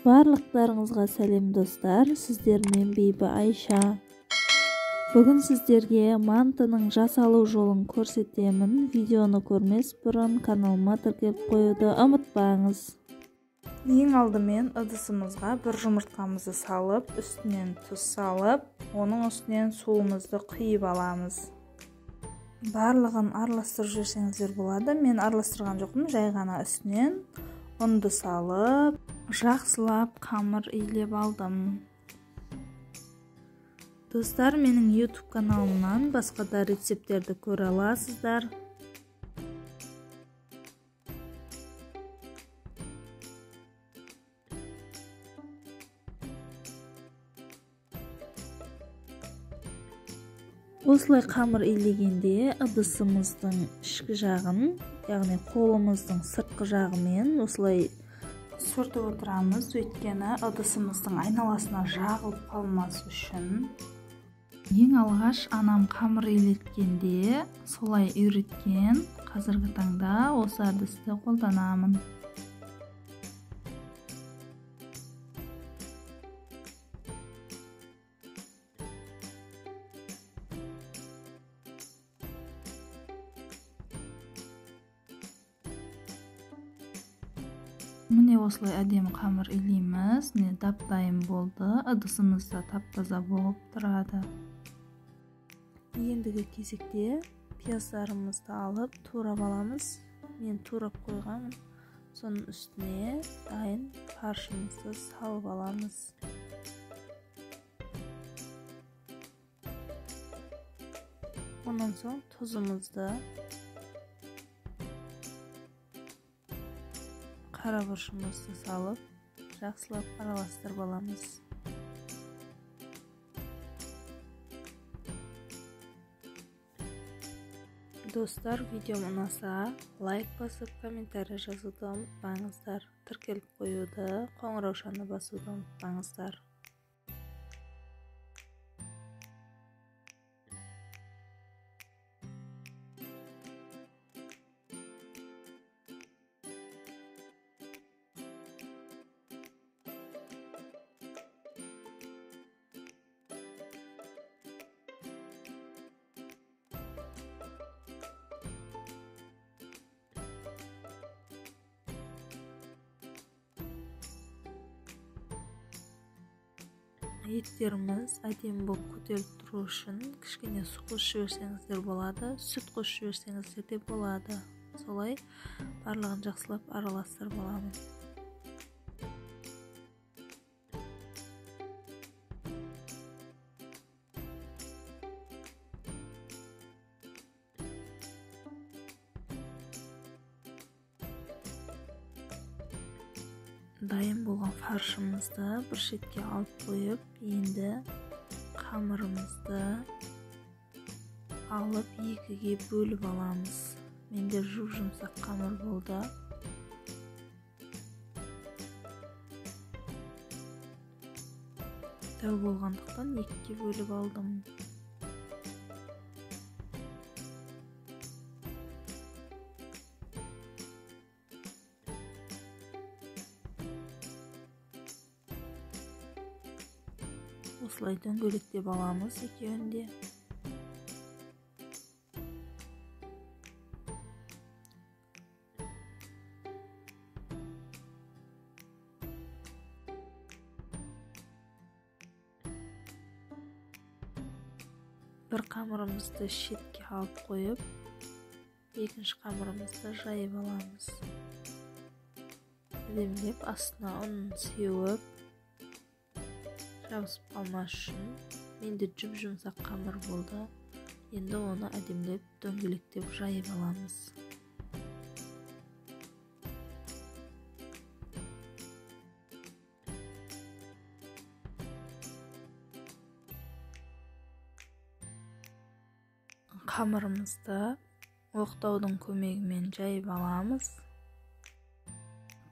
Барлықтарыңызға сәлем достар, сіздермен Бейбі Айша. Бүгін сіздерге мантының жасалу жолын көрсетемін. Видеоны көрмес бұрын каналыма тіркеліп қоюды ұмытпаңыз. Ең алдымен ыдысымызға бір жұмыртқамызды салып, үстінен тұз салып, оның үстінен суымызды құйып аламыз. Барлығын араластырып жіберсеңіздер болады. Мен араластырған жоқпын, жай ғана үстінен ұнды салып, жақсылап қамыр илеп алдым. Достар, менің YouTube каналымнан басқа да рецепттерді көре аласыздар. Осылай қамыр илегенде ыдысымыздың ішкі жағын, яғни қолымыздың сыртқы жағымен осылай сүртіп отырамыз, өйткені ыдысымыздың айналасына жағылып қалмас үшін. Ең алғаш анам қамыр илеткенде солай үйреткен, қазіргі таңда осы әдісті қолданамын. Міне осылай әдемі қамыр илейміз. Міне дап-дайын болды. Ыдысымыз да тап-таза болып тұрады. Ендігі кезекте пияздарымызды алып турап аламыз. Мен турап қойғанмын. Соның үстіне дайын фаршымызды салып аламыз. Онан соң тұзымызды, қара бұршымызды салып, жақсылап араластырып аламыз. Достар, видеом ұнаса, лайк басып, комментарий жазуды ұмытпаңыздар. Тіркеліп қоюды, қоңыраушаны басуды ұмытпаңыздар. Еттеріміз әдемі болып көтеріліп тұру үшін кішкене су қосып жіберсеңіздер болады, сүт қосып жіберсеңіздер де болады. Солай барлығын жақсылап араластырып аламын. Дайын болған фаршымызды бір шетке алып қойып, енді қамырымызды алып екіге бөліп аламыз. Менде жұмсақ қамыр болды. Дәу болғандықтан екіге бөліп алдым. Осылай дөңгелектеп аламыз екеуін де. Бір қамырымызды шетке алып қойып, екінші қамырымызды жайып аламыз. Әдемілеп астына ұнын сеуіп, жабысып қалмас үшін. Менде жұмсақ қамыр болды. Енді оны әдемілеп дөңгелектеп жайып аламыз. Қамырымызды оқтаудың көмегімен жайып аламыз.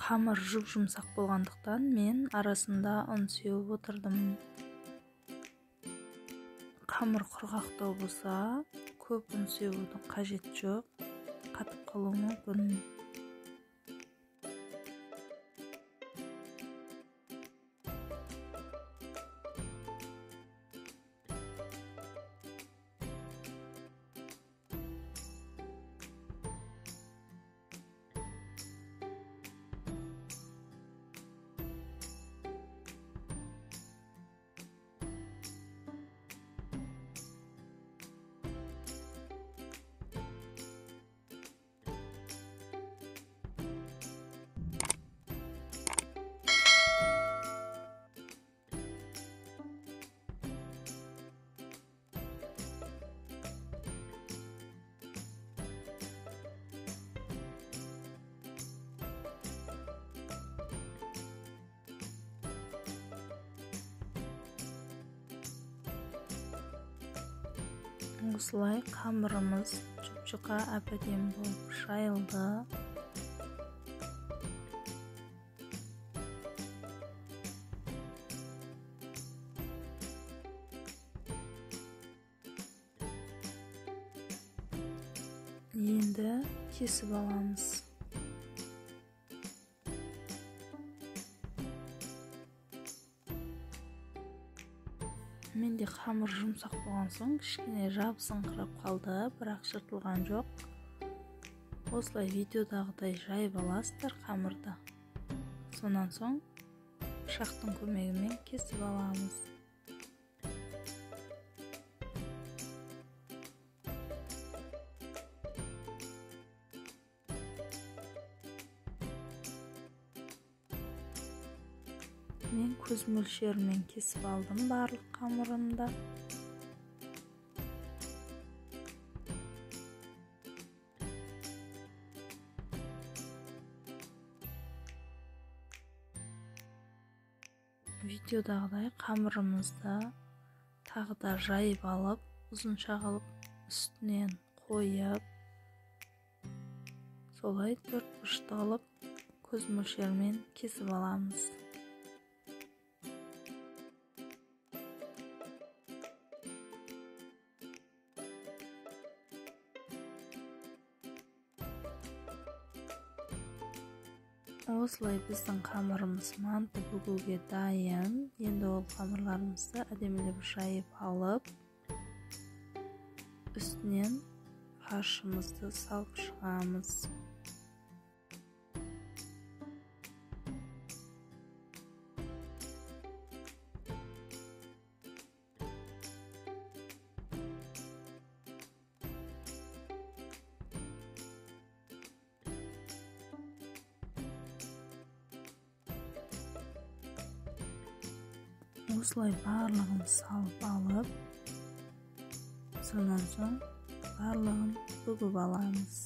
Қамыр жұмсақ болғандықтан мен арасында ұн сеуіп отырдым. Қамыр құрғақтау болса, көп ұн сеудің қажет жоқ, қатып қалуы мүмкін. Осылай қамырымыз жұп-жұқа әп-әдемі болып жайылды. Енді кесіп аламыз. Менде қамыр жұмсақ болған соң кішкене жабысыңқырап қалды, бірақ жыртылған жоқ. Осылай видеодағыдай жайып аласыздар қамырды. Сонан соң пышақтың көмегімен кесіп аламыз. Мен көз мөлшерімен кесіп алдым барлық қамырымды. Видеодағыдай қамырымызды тағы да жайып алып, ұзынша қылып үстінен қойып, солай төртбұрышты қылып көз мөлшерімен кесіп аламыз. Осылай біздің қамырымыз манты бүгуге дайын. Енді ол қамырларымызды әдемілеп жайып алып, үстінен фаршымызды салып шығамыз. Осылай барлығын салып алып, сонан соң барлығын бүгіп аламыз.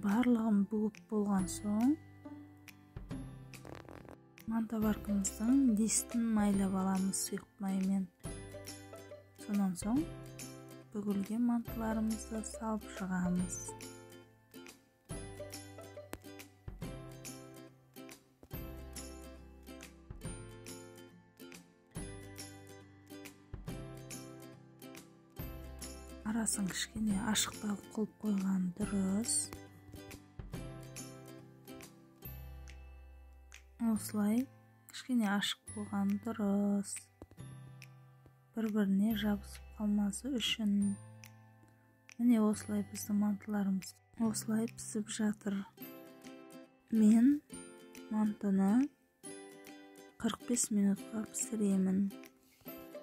Барлығын бүгіп болған соң, мантабаркымыздың дистін майлап аламыз сұйық маймен. Сонан соң бүгілген мантыларымызды салып шығамыз. Арасын кішкене ашықтау қылып қойған дұрыс. Осылай кішкене ашық болған дұрыс. Бір-біріне жабысып қалмасы үшін. Міне осылай біздің мантыларымыз осылай пісіп жатыр. Мен мантыны 45 минутқа пісіремін.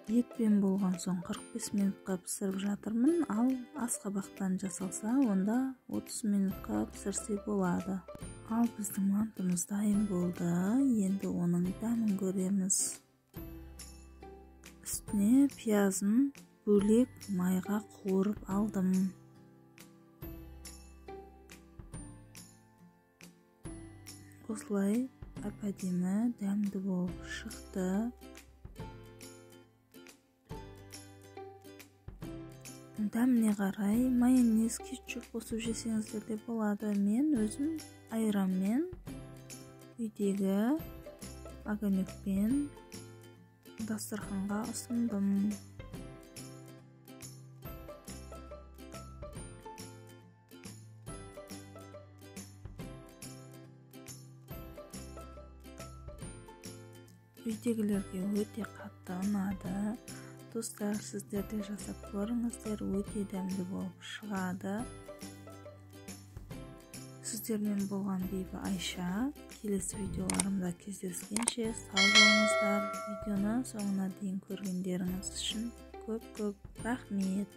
Етпен болған соң 45 минутқа пісіріп жатырмын, ал асқабақтан жасалса, онда 30 минутқа пісірсе болады. Ал біздің мантымыз дайын болды. Енді оның дәмін көреміз. Үстіне пиязын бөлек майға қуырып алдым. Осылай әп-әдемі дәмді болып шықты. Дәміне қарай майонез, кетчуп қосып жесеңіздер де болады. Мен өзім айранмен, үйдегі огонекпен дастарханға ұсындым. Үйдегілерге өте қатты ұнады. Достар, сіздер де жасап көріңіздер, өте дәмді болып шығады. Сіздер сіздермен болған Бибі Айша. Келесі видеоларымда кездескенше сау болыңыздар. Видеоны соңына дейін көргендеріңіз үшін көп рахмет.